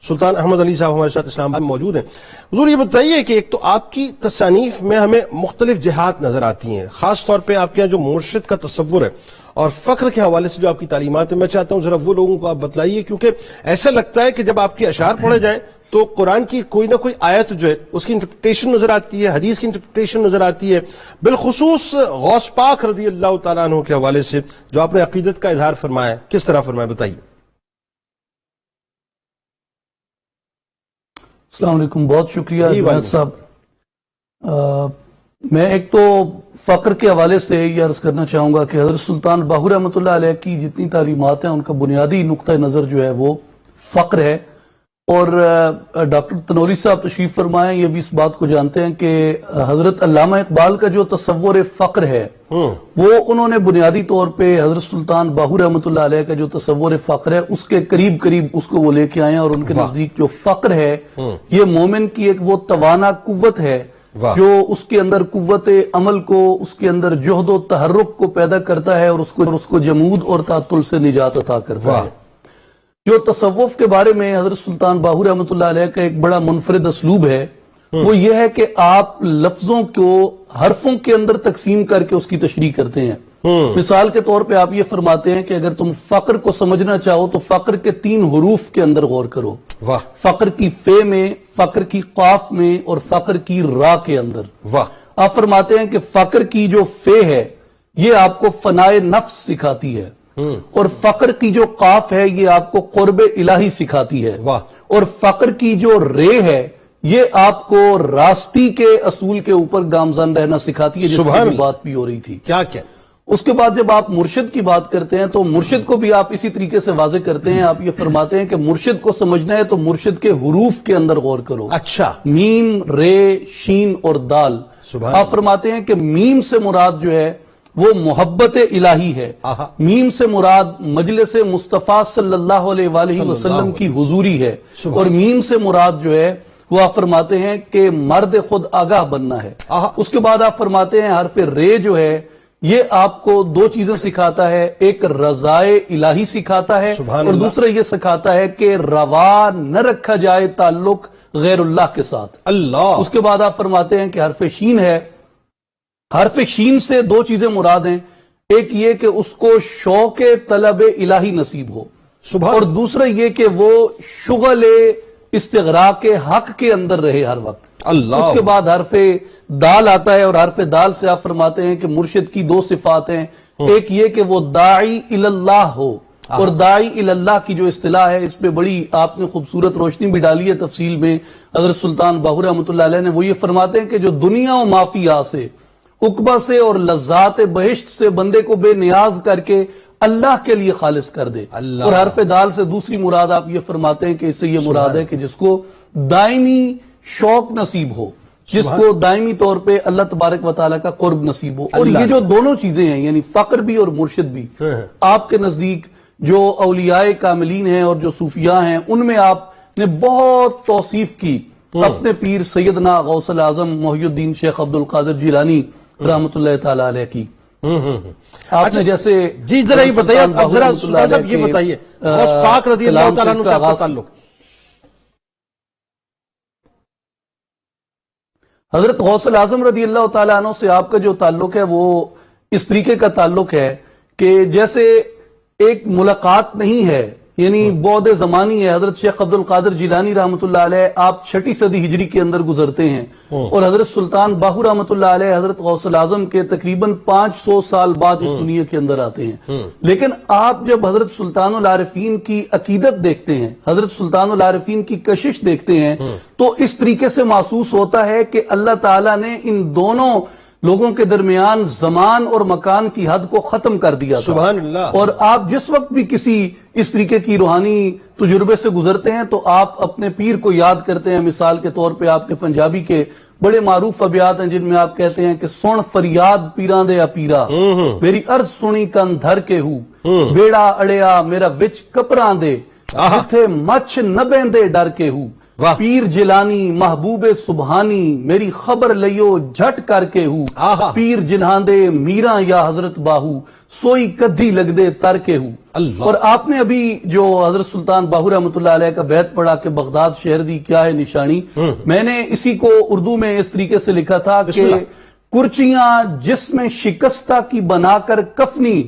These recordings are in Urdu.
سلطان احمد علی صاحب ہمارے ساتھ اسلام آباد میں موجود ہیں. حضور یہ بتائیے کہ ایک تو آپ کی تصانیف میں ہمیں مختلف جہات نظر آتی ہیں، خاص طور پہ آپ کے یہاں جو مرشد کا تصور ہے اور فقر کے حوالے سے جو آپ کی تعلیمات ہیں، میں چاہتا ہوں ذرا وہ لوگوں کو آپ بتلائیے، کیونکہ ایسا لگتا ہے کہ جب آپ کے اشعار پڑھے جائیں تو قرآن کی کوئی نہ کوئی آیت جو ہے اس کی انٹرپریٹیشن نظر آتی ہے، حدیث کی انٹرپریٹیشن نظر آتی ہے، بالخصوص غوث پاک رضی اللہ تعالیٰ عنہ کے حوالے سے جو آپ نے عقیدت کا اظہار فرمایا ہے، کس طرح فرمایا بتائیے. السلام علیکم، بہت شکریہ جنید صاحب. میں ایک تو فقر کے حوالے سے یہ عرض کرنا چاہوں گا کہ حضرت سلطان باہو رحمۃ اللہ علیہ کی جتنی تعلیمات ہیں ان کا بنیادی نقطہ نظر جو ہے وہ فقر ہے. اور ڈاکٹر تنوری صاحب تشریف فرمائیں، یہ بھی اس بات کو جانتے ہیں کہ حضرت علامہ اقبال کا جو تصور فقر ہے وہ انہوں نے بنیادی طور پہ حضرت سلطان باہو رحمۃ اللہ علیہ کا جو تصور فقر ہے اس کے قریب اس کو وہ لے کے آئے ہیں. اور ان کے نزدیک جو فقر ہے یہ مومن کی ایک وہ توانا قوت ہے جو اس کے اندر قوت عمل کو، اس کے اندر جہد و تحرک کو پیدا کرتا ہے اور اس کو جمود اور تعطل سے نجات عطا کرتا ہے. جو تصوف کے بارے میں حضرت سلطان باہو رحمۃ اللہ علیہ کا ایک بڑا منفرد اسلوب ہے وہ یہ ہے کہ آپ لفظوں کو حرفوں کے اندر تقسیم کر کے اس کی تشریح کرتے ہیں. مثال کے طور پہ آپ یہ فرماتے ہیں کہ اگر تم فقر کو سمجھنا چاہو تو فقر کے 3 حروف کے اندر غور کرو، فقر کی فے میں، فقر کی قاف میں اور فقر کی را کے اندر. آپ فرماتے ہیں کہ فقر کی جو فے ہے یہ آپ کو فنائے نفس سکھاتی ہے، اور فقر کی جو قاف ہے یہ آپ کو قرب الہی سکھاتی ہے، اور فقر کی جو رے ہے یہ آپ کو راستی کے اصول کے اوپر گامزن رہنا سکھاتی ہے، جس کی بات بھی ہو رہی تھی. کیا اس کے بعد جب آپ مرشد کی بات کرتے ہیں تو مرشد کو بھی آپ اسی طریقے سے واضح کرتے ہیں. آپ یہ فرماتے ہیں کہ مرشد کو سمجھنا ہے تو مرشد کے حروف کے اندر غور کرو. اچھا، میم، رے، شین اور دال. آپ فرماتے ہیں کہ میم سے مراد جو ہے وہ محبت الہی ہے، میم سے مراد مجلس مصطفیٰ صلی اللہ علیہ وآلہ وسلم کی حضوری ہے، اور میم سے مراد جو ہے وہ آپ فرماتے ہیں کہ مرد خود آگاہ بننا ہے. اس کے بعد آپ فرماتے ہیں حرف رے جو ہے یہ آپ کو 2 چیزیں سکھاتا ہے، ایک رضائے الہی سکھاتا ہے اور دوسرا یہ سکھاتا ہے کہ روا نہ رکھا جائے تعلق غیر اللہ کے ساتھ. اس کے بعد آپ فرماتے ہیں کہ حرف شین ہے، حرف شین سے 2 چیزیں مراد ہیں، ایک یہ کہ اس کو شوق طلب الہی نصیب ہو، اور دوسرا یہ کہ وہ شغل استغراق حق کے اندر رہے ہر وقت. اس کے بعد حرف دال آتا ہے، اور حرف دال سے آپ فرماتے ہیں کہ مرشد کی 2 صفات ہیں، ایک یہ کہ وہ داعی الاللہ ہو، اور داعی الاللہ کی جو اصطلاح ہے اس پہ بڑی آپ نے خوبصورت روشنی بھی ڈالی ہے تفصیل میں. حضرت سلطان باہو رحمۃ اللہ علیہ نے وہ یہ فرماتے ہیں کہ جو دنیا و مافیا سے، عقبہ سے اور لذات بہشت سے بندے کو بے نیاز کر کے اللہ کے لیے خالص کر دے. اور حرف دال سے دوسری مراد آپ یہ فرماتے ہیں کہ اس سے یہ مراد ہے کہ جس کو دائمی شوق نصیب ہو، جس کو دائمی طور پہ اللہ تبارک و تعالیٰ کا قرب نصیب ہو. اور یہ جو دونوں چیزیں ہیں یعنی فقر بھی اور مرشد بھی آپ کے نزدیک جو اولیاء کاملین ہیں اور جو صوفیاء ہیں ان میں آپ نے بہت توصیف کی اپنے پیر سیدنا غوث الاعظم محی الدین شیخ عبد القادر جیلانی رحمۃ اللہ تعالیٰ علیہ کی. آپ نے جیسے جی ذرا یہ بتائیے، اب ذرا سلطان صاحب یہ بتائیے غوث پاک رضی اللہ تعالیٰ عنہ سے آپ کا تعلق. حضرت غوث الاعظم رضی اللہ تعالیٰ عنہ سے آپ کا جو تعلق ہے وہ اس طریقے کا تعلق ہے کہ جیسے ایک ملاقات نہیں ہے، یعنی بعد زمانی ہے. حضرت شیخ عبد القادر جیلانی رحمۃ اللہ علیہ آپ 6 صدی ہجری کے اندر گزرتے ہیں، اور حضرت سلطان باہو رحمۃ اللہ علیہ حضرت غوث الاعظم کے تقریباً 500 سال بعد اس دنیا کے اندر آتے ہیں. لیکن آپ جب حضرت سلطان العارفین کی عقیدت دیکھتے ہیں، حضرت سلطان العارفین کی کشش دیکھتے ہیں تو اس طریقے سے محسوس ہوتا ہے کہ اللہ تعالیٰ نے ان دونوں لوگوں کے درمیان زمان اور مکان کی حد کو ختم کر دیا تھا. سبحان اللہ. اور آپ جس وقت بھی کسی اس طریقے کی روحانی تجربے سے گزرتے ہیں تو آپ اپنے پیر کو یاد کرتے ہیں. مثال کے طور پہ آپ کے پنجابی کے بڑے معروف ابیات ہیں جن میں آپ کہتے ہیں کہ سن فریاد پیراں دے پیرا، میری عرض سنی کن دھر کے ہوں، بیڑا اڑیا میرا وچ کپراں دے، جتھے مچھ نہ بیندے ڈر کے ہوں، واہ۔ پیر جلانی محبوب سبحانی میری خبر لیو جھٹ کر کے ہوں آہا۔ پیر جنہاں دے میرا یا حضرت باہو سوئی کدھی لگ دے تر کے ہوں۔ اللہ۔ اور آپ نے ابھی جو حضرت سلطان باہو رحمۃ اللہ علیہ کا بیت پڑھا کہ بغداد شہر دی کیا ہے نشانی، میں نے اسی کو اردو میں اس طریقے سے لکھا تھا بسم کہ اللہ۔ کرچیاں جس میں شکستہ کی بنا کر کفنی،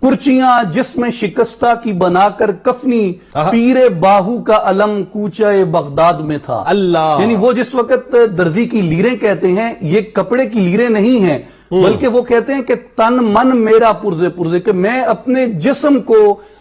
کرچیاں جس میں شکستہ کی بنا کر کفنی، پیر باہو کا علم کوچہ بغداد میں تھا۔ اللہ۔ یعنی وہ جس وقت درزی کی لیریں کہتے ہیں، یہ کپڑے کی لیریں نہیں ہیں، بلکہ وہ کہتے ہیں کہ تن من میرا پرزے پرزے، کہ میں اپنے جسم کو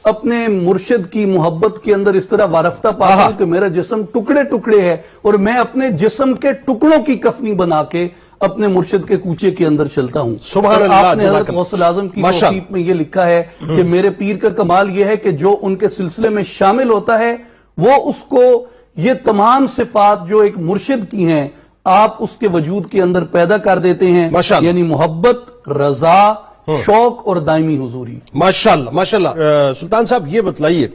اپنے مرشد کی محبت کے اندر اس طرح وارفتہ پاتا ہوں کہ میرا جسم ٹکڑے ٹکڑے ہے، اور میں اپنے جسم کے ٹکڑوں کی کفنی بنا کے اپنے مرشد کے کوچے کے اندر چلتا ہوں۔ سبحان اور اللہ، آپ نے حضرت غوث اعظم کی ماشاء توصیف میں یہ لکھا ہے کہ میرے پیر کا کمال یہ ہے کہ جو ان کے سلسلے میں شامل ہوتا ہے وہ اس کو یہ تمام صفات جو ایک مرشد کی ہیں آپ اس کے وجود کے اندر پیدا کر دیتے ہیں، ماشاء اللہ۔ یعنی محبت، رضا، شوق اور دائمی حضوری۔ ماشاءاللہ ماشاءاللہ۔ سلطان صاحب یہ بتلائیے،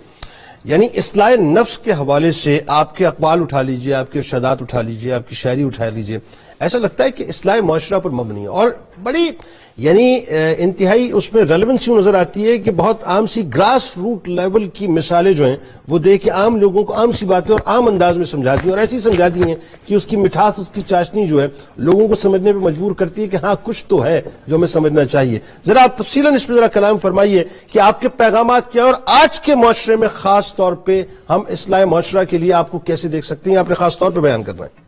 یعنی اصلاح نفس کے حوالے سے آپ کے اقوال اٹھا لیجئے، آپ کے ارشادات اٹھا لیجئے، آپ کی شاعری اٹھا لیجئے، ایسا لگتا ہے کہ اصلاح معاشرہ پر مبنی ہے، اور بڑی یعنی انتہائی اس میں ریلیونسی نظر آتی ہے کہ بہت عام سی گراس روٹ لیول کی مثالیں جو ہیں وہ دے کے عام لوگوں کو عام سی باتیں اور عام انداز میں سمجھاتی ہیں، اور ایسی سمجھاتی ہیں کہ اس کی مٹھاس، اس کی چاشنی جو ہے لوگوں کو سمجھنے پہ مجبور کرتی ہے کہ ہاں کچھ تو ہے جو ہمیں سمجھنا چاہیے۔ ذرا آپ تفصیلاً اس پہ ذرا کلام فرمائیے کہ آپ کے پیغامات کیا ہیں، اور آج کے معاشرے میں خاص طور پہ ہم اصلاح معاشرہ کے لیے آپ کو کیسے دیکھ سکتے ہیں، آپ نے خاص طور پہ بیان کرنا ہے۔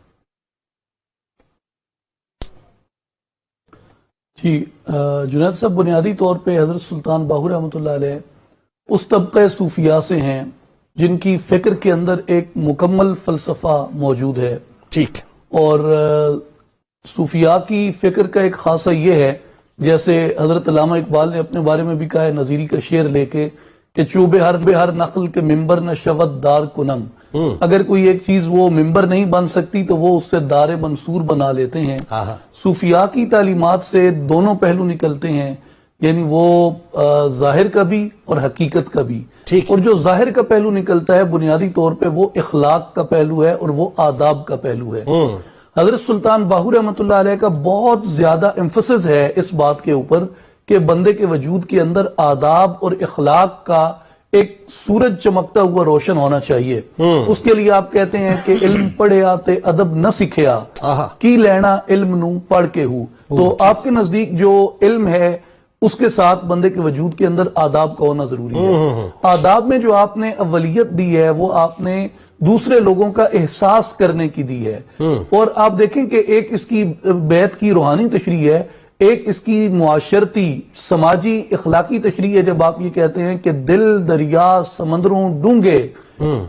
جی جنید صاحب، بنیادی طور پہ حضرت سلطان باہو رحمۃ اللہ علیہ اس طبقہ صوفیاء سے ہیں جن کی فکر کے اندر ایک مکمل فلسفہ موجود ہے، ٹھیک۔ اور صوفیاء کی فکر کا ایک خاصہ یہ ہے، جیسے حضرت علامہ اقبال نے اپنے بارے میں بھی کہا ہے نظیری کا شعر لے کے کہ چوبے ہر نقل کے ممبر نہ شود دار کنم، اگر کوئی ایک چیز وہ ممبر نہیں بن سکتی تو وہ اس سے دار منصور بنا لیتے ہیں۔ صوفیاء کی تعلیمات سے دونوں پہلو نکلتے ہیں، یعنی وہ ظاہر کا بھی اور حقیقت کا بھی، اور جو ظاہر کا پہلو نکلتا ہے بنیادی طور پہ وہ اخلاق کا پہلو ہے اور وہ آداب کا پہلو ہے۔ حضرت سلطان باہو رحمۃ اللہ علیہ کا بہت زیادہ ایمفسس ہے اس بات کے اوپر کہ بندے کے وجود کے اندر آداب اور اخلاق کا ایک سورج چمکتا ہوا روشن ہونا چاہیے۔ اس کے لیے آپ کہتے ہیں کہ علم پڑھیا تے ادب نہ سکھیا، کی لینا علم نو پڑھ کے ہو۔ تو آپ کے نزدیک جو علم ہے اس کے ساتھ بندے کے وجود کے اندر آداب کا ہونا ضروری ہے۔ آداب میں جو آپ نے اولیت دی ہے وہ آپ نے دوسرے لوگوں کا احساس کرنے کی دی ہے، اور آپ دیکھیں کہ ایک اس کی بیت کی روحانی تشریح ہے، ایک اس کی معاشرتی سماجی اخلاقی تشریح ہے جب آپ یہ کہتے ہیں کہ دل دریا سمندروں ڈونگے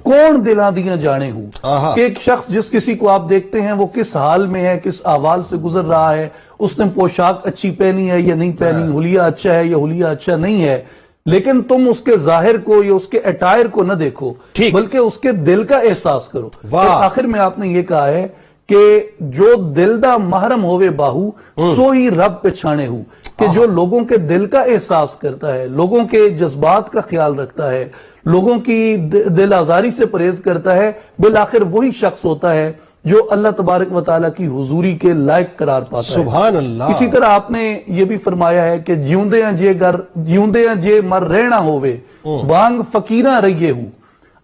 کون دلاں دیاں جانے ہوں، کہ ایک شخص جس کسی کو آپ دیکھتے ہیں وہ کس حال میں ہے، کس احوال سے گزر رہا ہے، اس نے پوشاک اچھی پہنی ہے یا نہیں پہنی، حلیہ اچھا ہے یا حلیہ اچھا نہیں ہے، لیکن تم اس کے ظاہر کو یا اس کے اٹائر کو نہ دیکھو بلکہ اس کے دل کا احساس کرو۔ اور آخر میں آپ نے یہ کہا ہے کہ جو دل دا محرم ہوئے باہو سو ہی رب پچھانے ہو، کہ جو لوگوں کے دل کا احساس کرتا ہے، لوگوں کے جذبات کا خیال رکھتا ہے، لوگوں کی دل آزاری سے پرہیز کرتا ہے، بالآخر وہی شخص ہوتا ہے جو اللہ تبارک و تعالیٰ کی حضوری کے لائق قرار پاتا ہے۔ سبحان اللہ۔ اسی طرح آپ نے یہ بھی فرمایا ہے کہ جیوندے جے مر رہنا ہوئے وانگ فقیراں رہیے ہو،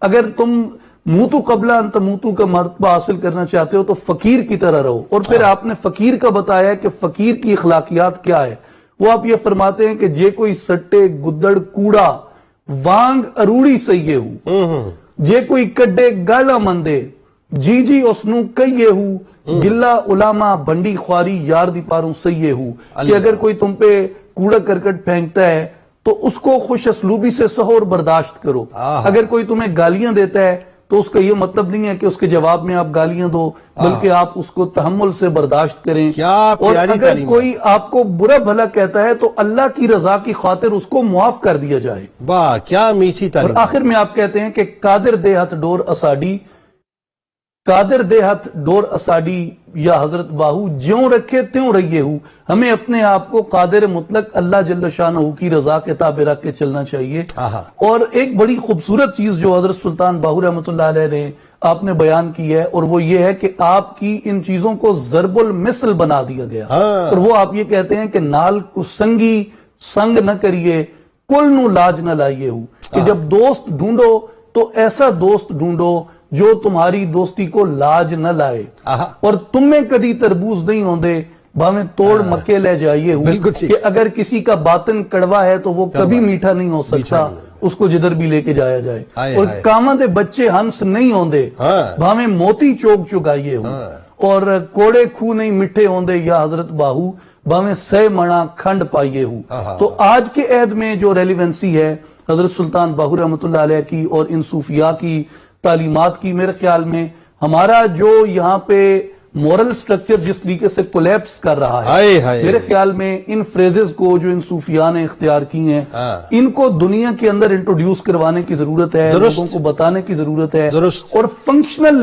اگر تم موتو قبلہ انت موتو کا مرتبہ حاصل کرنا چاہتے ہو تو فقیر کی طرح رہو۔ اور پھر آپ نے فقیر کا بتایا کہ فقیر کی اخلاقیات کیا ہے، وہ آپ یہ فرماتے ہیں کہ جے کوئی سٹے گدڑ کوڑا وانگ اروڑی سہیے ہو، جے کوئی کڈے گالا مندے جی جی اسنو کئیے ہو، گلہ علامہ بنڈی خواری یار دی پاروں سہیے ہو، کہ اگر کوئی تم پہ کوڑا کرکٹ پھینکتا ہے تو اس کو خوش اسلوبی سے سہو اور برداشت کرو، اگر کوئی تمہیں گالیاں دیتا ہے تو اس کا یہ مطلب نہیں ہے کہ اس کے جواب میں آپ گالیاں دو، بلکہ آپ اس کو تحمل سے برداشت کریں۔ اور اگر کوئی آپ کو برا بھلا کہتا ہے تو اللہ کی رضا کی خاطر اس کو معاف کر دیا جائے۔ واہ کیا میٹھی تعلیم۔ اور آخر میں آپ کہتے ہیں کہ قادر دے ہتھ ڈور اساڈی، قادر دے ہتھ ڈور اساڈی یا حضرت باہو جیوں رکھے تیوں رہیے ہو، ہمیں اپنے آپ کو قادر مطلق اللہ جل شانہ کی رضا کے تابع رکھ کے چلنا چاہیے۔ اور ایک بڑی خوبصورت چیز جو حضرت سلطان باہو رحمۃ اللہ علیہ نے آپ نے بیان کی ہے، اور وہ یہ ہے کہ آپ کی ان چیزوں کو ضرب المثل بنا دیا گیا، اور وہ آپ یہ کہتے ہیں کہ نال کو سنگی سنگ نہ کریے، کل نو لاج نہ لائیے ہو، کہ جب دوست ڈھونڈو تو ایسا دوست ڈھونڈو جو تمہاری دوستی کو لاج نہ لائے، اور تم میں کدی تربوز نہیں ہوندے باویں توڑ مکے لے جائیے ہو، کہ اگر کسی کا باطن کڑوا ہے تو وہ کبھی میٹھا نہیں ہو سکتا، اس کو جدھر بھی لے کے جایا جائے، اور کاماں دے بچے ہنس نہیں ہوندے باویں موتی چوک چگائیے ہو، اور کوڑے کھو نہیں مٹھے ہوندے یا حضرت باہو باویں سہ منا کھنڈ پائیے ہو۔ تو آج کے عہد میں جو ریلیونسی ہے حضرت سلطان باہو رحمۃ اللہ علیہ کی اور ان صوفیاء کی تعلیمات کی، میرے خیال میں ہمارا جو یہاں پہ مورل سٹرکچر جس طریقے سے کولیپس کر رہا ہے، میرے خیال میں ان فریزز کو جو ان صوفیاء نے اختیار کی ہیں، ان کو دنیا کے اندر انٹروڈیوس کروانے کی ضرورت ہے، لوگوں کو بتانے کی ضرورت ہے، اور فنکشنل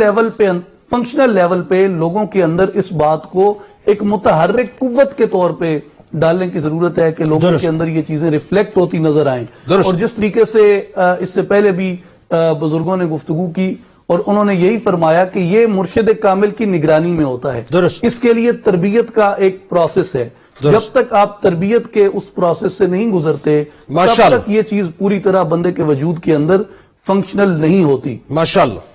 لیول پہ لوگوں کے اندر اس بات کو ایک متحرک قوت کے طور پہ ڈالنے کی ضرورت ہے کہ لوگوں کے اندر یہ چیزیں ریفلیکٹ ہوتی نظر آئیں۔ اور جس طریقے سے اس سے پہلے بھی بزرگوں نے گفتگو کی، اور انہوں نے یہی فرمایا کہ یہ مرشد کامل کی نگرانی میں ہوتا ہے، اس کے لیے تربیت کا ایک پروسیس ہے، جب تک آپ تربیت کے اس پروسیس سے نہیں گزرتے تب تک یہ چیز پوری طرح بندے کے وجود کے اندر فنکشنل نہیں ہوتی۔ ماشاءاللہ۔